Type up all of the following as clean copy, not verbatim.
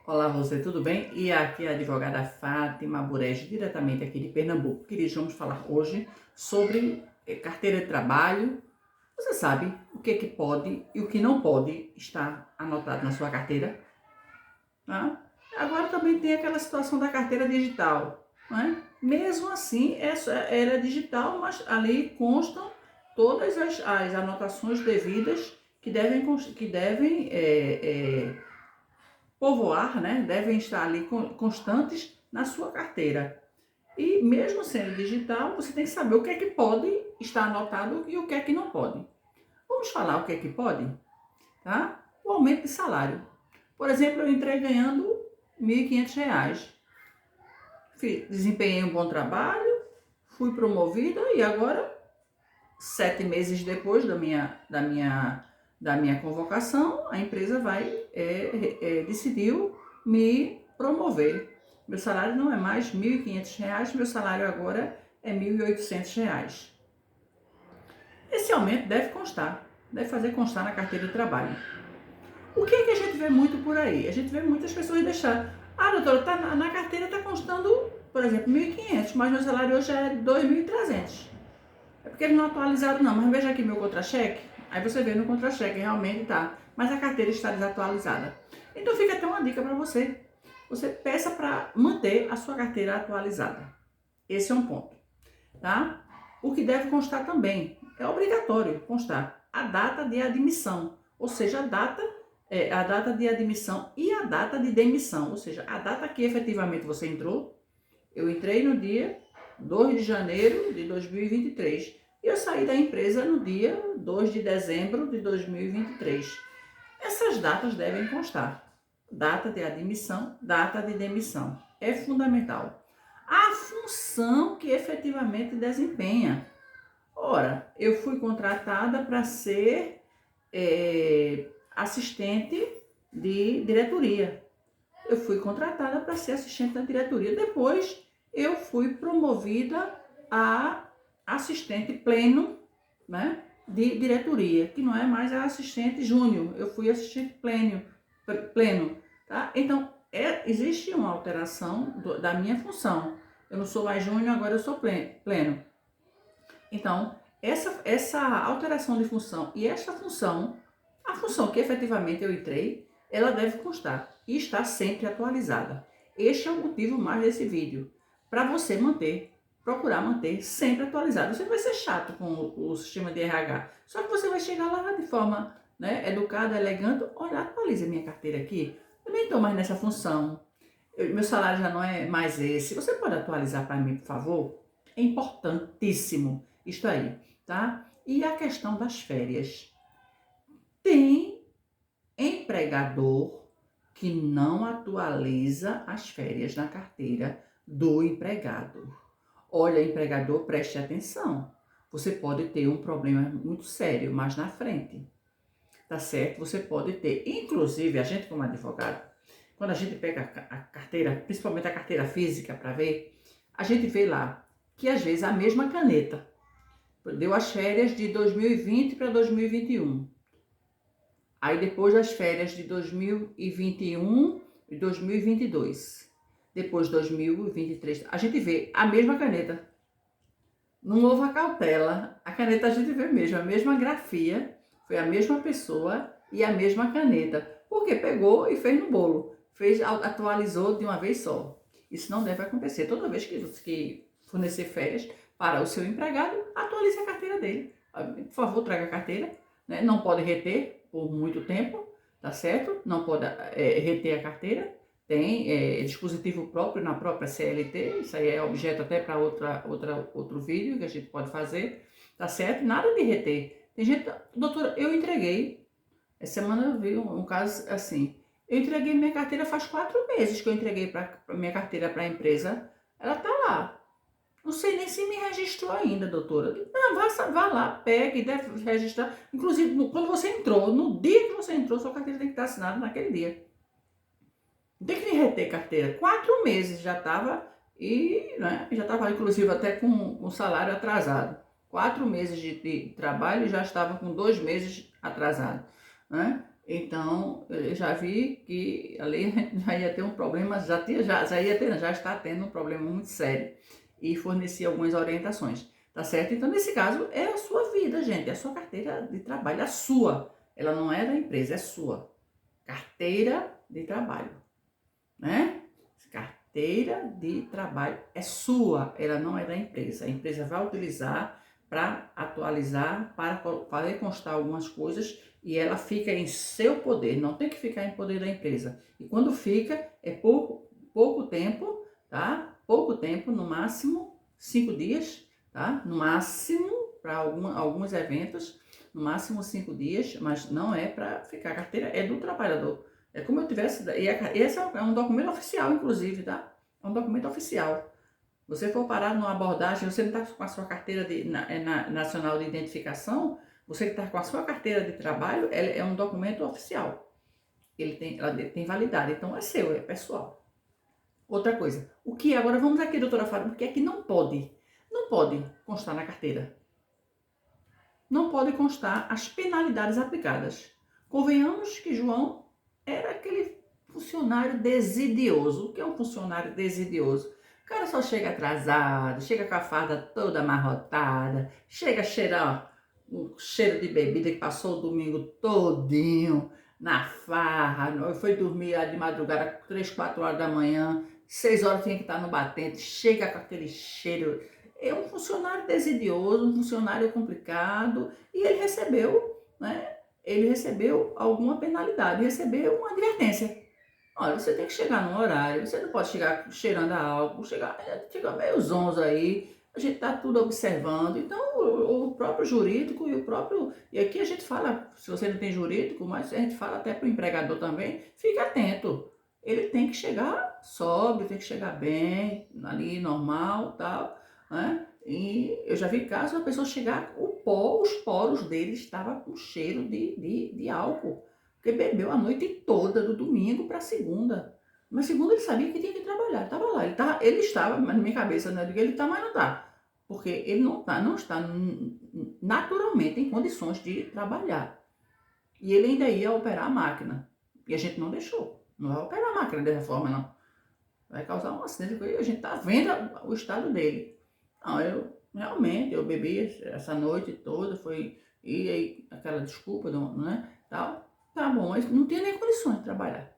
Olá, você, tudo bem? E aqui é a advogada Fátima Burege, diretamente aqui de Pernambuco. Queridos, vamos falar hoje sobre carteira de trabalho. Você sabe o que pode e o que não pode estar anotado na sua carteira? Tá? Agora também tem aquela situação da carteira digital, né? Mesmo assim, essa era digital, mas ali constam todas as anotações devidas que devem povoar, né? Devem estar ali constantes na sua carteira. E mesmo sendo digital, você tem que saber o que é que pode estar anotado e o que é que não pode. Vamos falar o que é que pode, tá? O aumento de salário. Por exemplo, eu entrei ganhando R$ 1.500. Desempenhei um bom trabalho, fui promovida e agora, 7 meses depois da minha convocação, a empresa decidiu me promover. Meu salário não é mais R$ 1.500, meu salário agora é R$ 1.800. Esse aumento deve fazer constar na carteira de trabalho. O que é que a gente vê muito por aí? A gente vê muitas pessoas deixar. Ah, doutora, na carteira está constando, por exemplo, 1.500, mas meu salário hoje é 2.300. É porque eles não atualizaram não, mas veja aqui meu contra-cheque. Aí você vê no contra-cheque, realmente tá. Mas a carteira está desatualizada. Então fica até uma dica para você. Você peça para manter a sua carteira atualizada. Esse é um ponto, tá? O que deve constar também, é obrigatório constar a data de admissão, ou seja, a data de admissão e a data de demissão, ou seja, a data que efetivamente você entrou. Eu entrei no dia 2 de janeiro de 2023 e eu saí da empresa no dia 2 de dezembro de 2023. Essas datas devem constar. Data de admissão, data de demissão. É fundamental. A função que efetivamente desempenha. Ora, eu fui contratada para ser assistente de diretoria. Eu fui contratada para ser assistente da diretoria. Depois, eu fui promovida a assistente pleno, né, de diretoria, que não é mais a assistente júnior. Eu fui assistente pleno, tá? Então, existe uma alteração da minha função. Eu não sou mais júnior, agora eu sou pleno. Então, essa alteração de função e essa função, a função que efetivamente eu entrei, ela deve constar e estar sempre atualizada. Este é o motivo mais desse vídeo, para você procurar manter sempre atualizado. Você vai ser chato com o sistema de RH, só que você vai chegar lá de forma, né, educada, elegante. Olha, atualiza minha carteira aqui, eu nem estou mais nessa função, meu salário já não é mais esse, você pode atualizar para mim, por favor? É importantíssimo isto aí, tá? E a questão das férias. Tem empregador que não atualiza as férias na carteira do empregado. Olha, empregador, preste atenção. Você pode ter um problema muito sério mais na frente, tá certo? Você pode ter, inclusive, a gente como advogado, quando a gente pega a carteira, principalmente a carteira física para ver, a gente vê lá que às vezes a mesma caneta deu as férias de 2020 para 2021. Aí depois das férias de 2021 e 2022. Depois de 2023. A gente vê a mesma caneta. Não houve a cautela. A caneta a gente vê mesmo, a mesma grafia. Foi a mesma pessoa e a mesma caneta. Porque pegou e fez no bolo. Atualizou de uma vez só. Isso não deve acontecer. Toda vez que fornecer férias para o seu empregado, atualize a carteira dele. Por favor, traga a carteira. Né? Não pode reter por muito tempo, tá certo? Não pode reter a carteira. Tem dispositivo próprio na própria CLT. Isso aí é objeto até para outro vídeo que a gente pode fazer, tá certo? Nada de reter. Tem gente, doutora, eu entreguei. Essa semana eu vi um caso assim. Eu entreguei minha carteira faz 4 meses que eu entreguei minha carteira para a empresa. Ela tá lá. Não sei nem se me registrou ainda, doutora. Não, vá lá, pegue, deve registrar. Inclusive, quando você entrou, no dia que você entrou, sua carteira tem que estar assinada naquele dia. Não tem que reter carteira. 4 meses já estava, né, já estava inclusive até com salário atrasado. 4 meses de trabalho e já estava com 2 meses atrasado. Né? Então, eu já vi que ali já ia ter um problema, já está tendo um problema muito sério. E forneci algumas orientações, tá certo? Então, nesse caso, é a sua vida, gente, é a sua carteira de trabalho, a sua. Ela não é da empresa, é sua. Carteira de trabalho, né? Carteira de trabalho é sua, ela não é da empresa. A empresa vai utilizar para atualizar, para fazer constar algumas coisas e ela fica em seu poder, não tem que ficar em poder da empresa. E quando fica, é pouco tempo, tá? Pouco tempo, no máximo 5 dias, tá? No máximo, para alguns eventos, no máximo 5 dias, mas não é para ficar. A carteira é do trabalhador. É como eu tivesse. E esse é um documento oficial, inclusive, tá? É um documento oficial. Você for parar numa abordagem, você não está com a sua carteira nacional de identificação, você que está com a sua carteira de trabalho, é um documento oficial. Ela tem validade, então é seu, é pessoal. Outra coisa, agora vamos aqui, doutora Fábio, o que é que não pode? Não pode constar na carteira. Não pode constar as penalidades aplicadas. Convenhamos que João era aquele funcionário desidioso. O que é um funcionário desidioso? O cara só chega atrasado, chega com a farda toda amarrotada, chega a cheirar um cheiro de bebida que passou o domingo todinho na farra, foi dormir lá de madrugada, 3, 4 horas da manhã, 6 horas tinha que estar no batente, chega com aquele cheiro. É um funcionário desidioso, um funcionário complicado, e ele recebeu, né? Ele recebeu alguma penalidade, recebeu uma advertência. Olha, você tem que chegar no horário, você não pode chegar cheirando a álcool, chegar meio zonzo aí, a gente está tudo observando. Então, o próprio jurídico e aqui a gente fala, se você não tem jurídico, mas a gente fala até para o empregador também, fique atento. Ele tem que chegar sóbrio, tem que chegar bem, ali, normal, tal, né? E eu já vi casos da pessoa chegar, os poros dele estavam com cheiro de álcool. Porque bebeu a noite toda, do domingo para segunda. Mas segunda ele sabia que tinha que trabalhar, estava lá. Ele estava, mas na minha cabeça, né, ele está, mas não está. Porque ele não está naturalmente em condições de trabalhar. E ele ainda ia operar a máquina. E a gente não deixou. Não vai operar a máquina dessa forma, não. Vai causar um acidente, porque a gente está vendo o estado dele. Não, eu bebi essa noite toda, e aí aquela desculpa, né, tal. Tá bom, mas não tinha nem condições de trabalhar.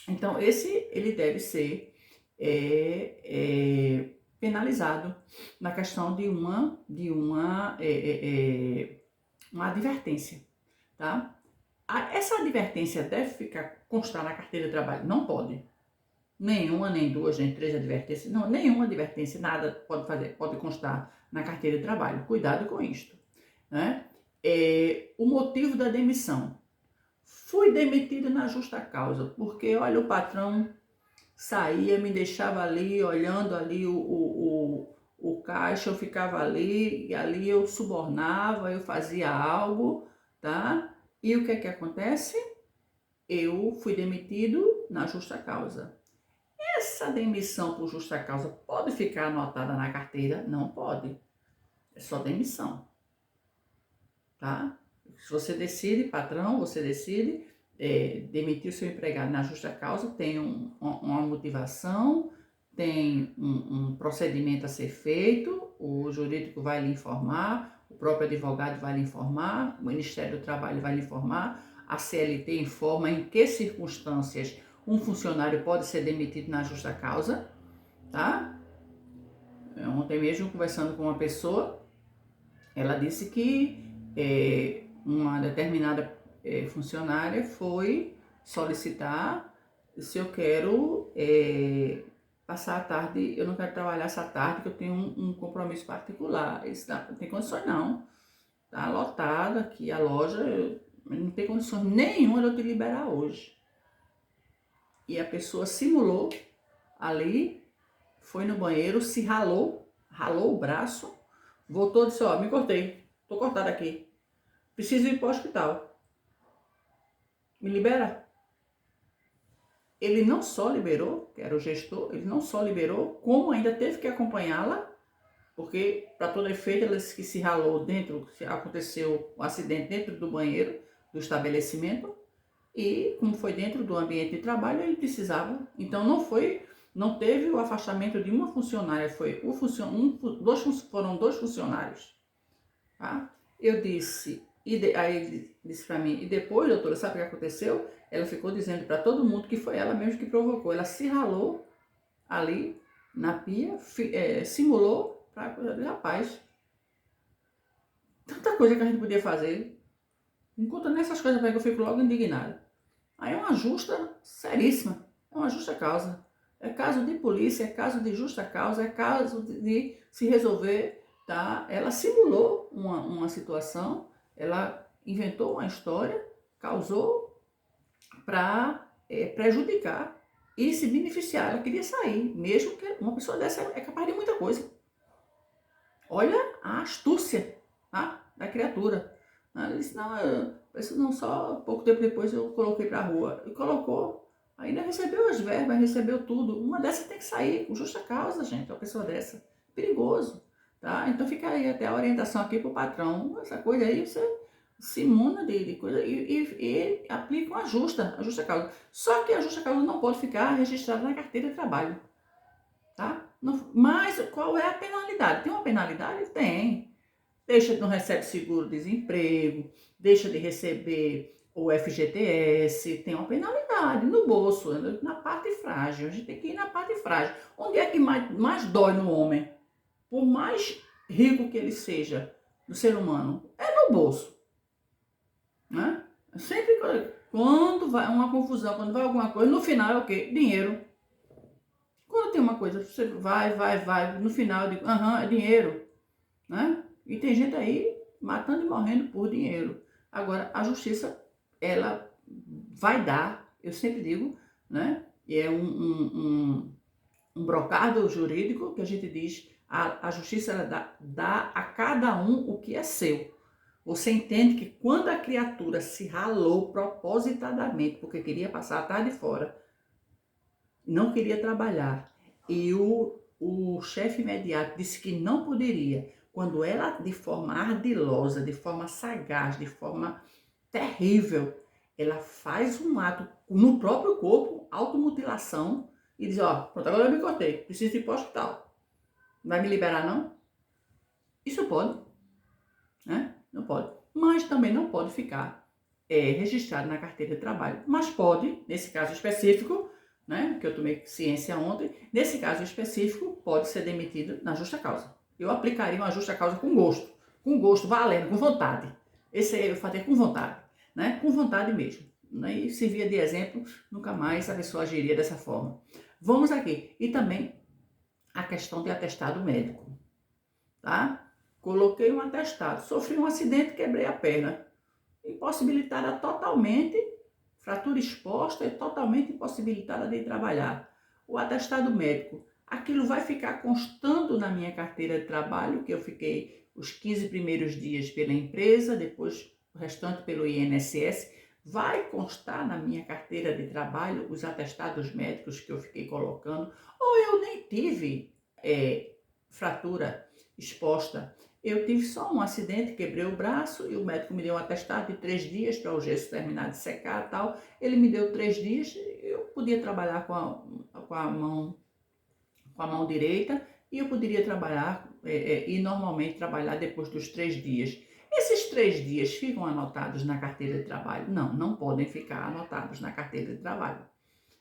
Então, ele deve ser penalizado na questão de uma advertência, tá? Essa advertência deve constar na carteira de trabalho? Não pode. Nenhuma, nem duas, nem três advertências. Não, nenhuma advertência, nada pode constar na carteira de trabalho. Cuidado com isto, né? O motivo da demissão. Fui demitido na justa causa, porque, olha, o patrão saía, me deixava ali, olhando ali o caixa, eu ficava ali, e ali eu subornava, eu fazia algo, tá? E o que é que acontece? Eu fui demitido na justa causa. Essa demissão por justa causa pode ficar anotada na carteira? Não pode. É só demissão, tá? Se você decide, patrão, você decide demitir o seu empregado na justa causa, tem uma motivação, tem um procedimento a ser feito, o jurídico vai lhe informar, o próprio advogado vai lhe informar, o Ministério do Trabalho vai lhe informar, a CLT informa em que circunstâncias um funcionário pode ser demitido na justa causa, tá? Ontem mesmo, conversando com uma pessoa, ela disse que uma determinada funcionária foi solicitar se eu quero passar a tarde, eu não quero trabalhar essa tarde, que eu tenho um compromisso particular. Isso não tem condições não. Tá lotada aqui a loja, não tem condições nenhuma de eu te liberar hoje. E a pessoa simulou ali, foi no banheiro, se ralou o braço, voltou e disse, ó, me cortei, tô cortada aqui. Preciso ir para o hospital. Me libera? Ele não só liberou, que era o gestor, ele não só liberou, como ainda teve que acompanhá-la, porque, para todo efeito, ela disse que se ralou aconteceu um acidente dentro do banheiro do estabelecimento, e como foi dentro do ambiente de trabalho, ele precisava. Então não teve o afastamento de uma funcionária, foi foram dois funcionários, tá? Eu disse, aí ele disse para mim, e depois, doutora, sabe o que aconteceu? Ela ficou dizendo para todo mundo que foi ela mesma que provocou. Ela se ralou ali na pia, simulou para rapaz. Tanta coisa que a gente podia fazer. Enquanto nessas coisas que eu fico logo indignada. Aí é uma justa seríssima, é uma justa causa. É caso de polícia, é caso de justa causa, é caso de se resolver, tá? Ela simulou uma situação, ela inventou uma história, causou para prejudicar e se beneficiar. Ela queria sair, mesmo que uma pessoa dessa é capaz de muita coisa. Olha a astúcia, tá? Da criatura. Ela disse, não, só pouco tempo depois eu coloquei para a rua. E colocou, ainda recebeu as verbas, recebeu tudo. Uma dessas tem que sair, com justa causa, gente, uma pessoa dessa. Perigoso, tá? Então fica aí até a orientação aqui pro patrão. Essa coisa aí, você se imuna de coisa e aplica a justa causa. Só que a justa causa não pode ficar registrada na carteira de trabalho, tá? Mas qual é a penalidade? Tem uma penalidade? Tem. Não recebe seguro-desemprego, deixa de receber o FGTS, tem uma penalidade no bolso, na parte frágil. A gente tem que ir na parte frágil. Onde é que mais dói no homem? Por mais rico que ele seja, do ser humano, é no bolso. Né? Sempre quando vai uma confusão, quando vai alguma coisa, no final é o quê? Dinheiro. Quando tem uma coisa, você vai, no final eu digo, é dinheiro. Né? E tem gente aí matando e morrendo por dinheiro. Agora, a justiça, ela vai dar, eu sempre digo, né? E é um brocado jurídico que a gente diz, a justiça ela dá a cada um o que é seu. Você entende que quando a criatura se ralou propositadamente, porque queria passar a tarde fora, não queria trabalhar, e o chefe imediato disse que não poderia, quando ela, de forma ardilosa, de forma sagaz, de forma terrível, ela faz um ato no próprio corpo, automutilação, e diz, pronto, agora eu me cortei, preciso ir para o hospital. Vai me liberar, não? Isso pode, né? Não pode. Mas também não pode ficar registrado na carteira de trabalho. Mas pode, nesse caso específico, né, que eu tomei ciência ontem, nesse caso específico, pode ser demitido na justa causa. Eu aplicaria uma justa causa com gosto, valendo, com vontade. Esse aí eu faria com vontade, né, com vontade mesmo. Né, e servia de exemplo, nunca mais a pessoa agiria dessa forma. Vamos aqui. E também a questão de atestado médico, tá? Coloquei um atestado, sofri um acidente, quebrei a perna. Impossibilitada totalmente, fratura exposta e totalmente impossibilitada de trabalhar. O atestado médico, aquilo vai ficar constando na minha carteira de trabalho, que eu fiquei os 15 primeiros dias pela empresa, depois o restante pelo INSS, vai constar na minha carteira de trabalho os atestados médicos que eu fiquei colocando, ou eu nem tive fratura exposta. Eu tive só um acidente, quebrei o braço e o médico me deu um atestado de 3 dias para o gesso terminar de secar e tal. Ele me deu 3 dias, eu podia trabalhar com a mão direita e eu poderia trabalhar e normalmente trabalhar depois dos 3 dias. Esses 3 dias ficam anotados na carteira de trabalho? Não, não podem ficar anotados na carteira de trabalho.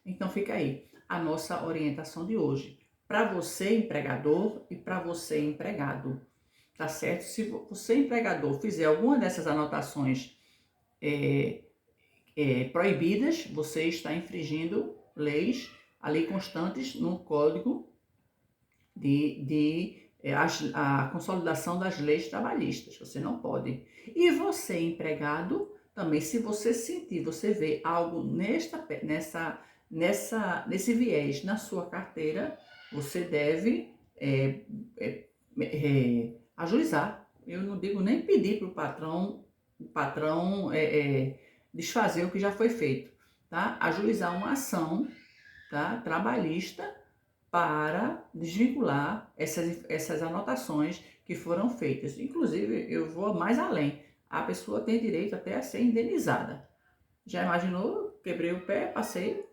Então fica aí a nossa orientação de hoje. Para você, empregador, e para você, empregado. Tá certo? Se você, empregador, fizer alguma dessas anotações proibidas, você está infringindo leis ali constantes no Código a consolidação das leis trabalhistas. Você não pode. E você, empregado, também, se você sentir, você vê algo nesse viés na sua carteira, você deve ajuizar. Eu não digo nem pedir para o patrão desfazer o que já foi feito, tá? Ajuizar uma ação, tá, trabalhista para desvincular essas anotações que foram feitas. Inclusive, eu vou mais além. A pessoa tem direito até a ser indenizada. Já imaginou? Quebrei o pé, passei,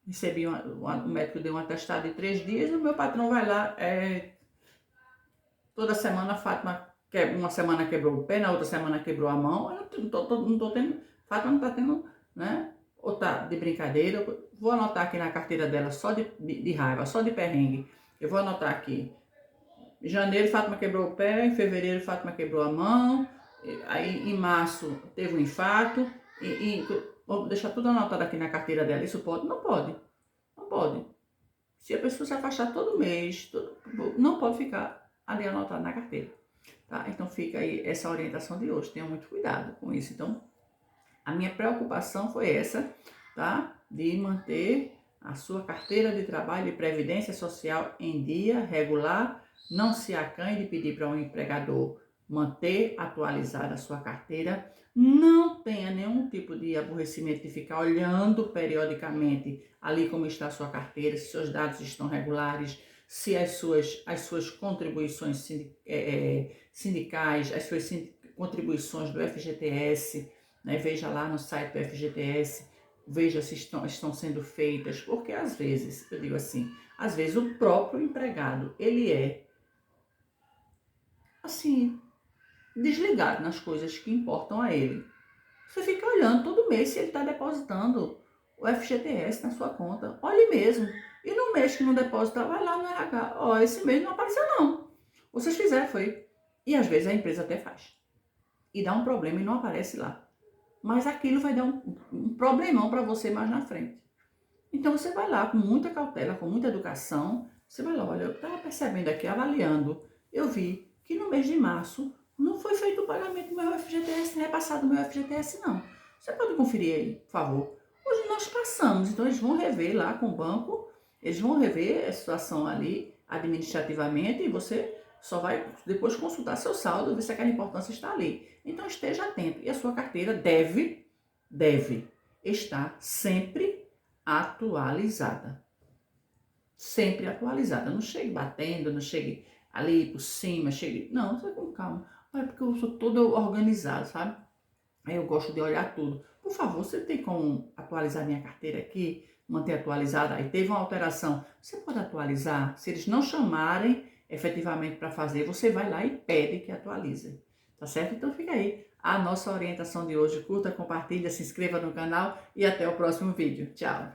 recebi o médico deu um atestado de 3 dias, e o meu patrão vai lá, toda semana a Fátima, uma semana quebrou o pé, na outra semana quebrou a mão, eu não tô tendo, Fátima não tá tendo, né? Ou tá de brincadeira, vou anotar aqui na carteira dela só de raiva, só de perrengue. Eu vou anotar aqui. Em janeiro, Fátima quebrou o pé, em fevereiro, Fátima quebrou a mão, aí em março teve um infarto, vou deixar tudo anotado aqui na carteira dela. Isso pode? Não pode. Não pode. Se a pessoa se afastar todo mês, não pode ficar ali anotado na carteira. Tá? Então fica aí essa orientação de hoje. Tenha muito cuidado com isso. Então, a minha preocupação foi essa, tá? De manter a sua carteira de trabalho e previdência social em dia, regular. Não se acanhe de pedir para um empregador manter atualizada a sua carteira. Não tenha nenhum tipo de aborrecimento de ficar olhando periodicamente ali como está a sua carteira, se seus dados estão regulares, se as suas contribuições sindicais, as suas contribuições do FGTS, né? Veja lá no site do FGTS, veja se estão sendo feitas, porque às vezes, eu digo assim, às vezes o próprio empregado, ele é, assim, desligado nas coisas que importam a ele. Você fica olhando todo mês se ele está depositando o FGTS na sua conta. Olhe mesmo. E no mês que não deposita, vai lá no RH. Ó, esse mês não apareceu não. Vocês fizeram, foi. E às vezes a empresa até faz. E dá um problema e não aparece lá. Mas aquilo vai dar um problemão para você mais na frente. Então você vai lá com muita cautela, com muita educação. Você vai lá, olha, eu estava percebendo aqui, avaliando. Eu vi que no mês de março não foi feito o pagamento do meu FGTS, não é passado o meu FGTS, não. Você pode conferir aí, por favor. Hoje nós passamos, então eles vão rever lá com o banco, eles vão rever a situação ali administrativamente e você só vai depois consultar seu saldo, ver se aquela importância está ali. Então esteja atento. E a sua carteira deve estar sempre atualizada. Sempre atualizada. Não chegue batendo, não chegue ali por cima, chegue... Não, você com calma. É porque eu sou todo organizado, sabe? Aí eu gosto de olhar tudo. Por favor, você tem como atualizar minha carteira aqui? Manter atualizada? Aí teve uma alteração. Você pode atualizar? Se eles não chamarem efetivamente para fazer, você vai lá e pede que atualize. Tá certo? Então fica aí a nossa orientação de hoje. Curta, compartilha, se inscreva no canal e até o próximo vídeo. Tchau!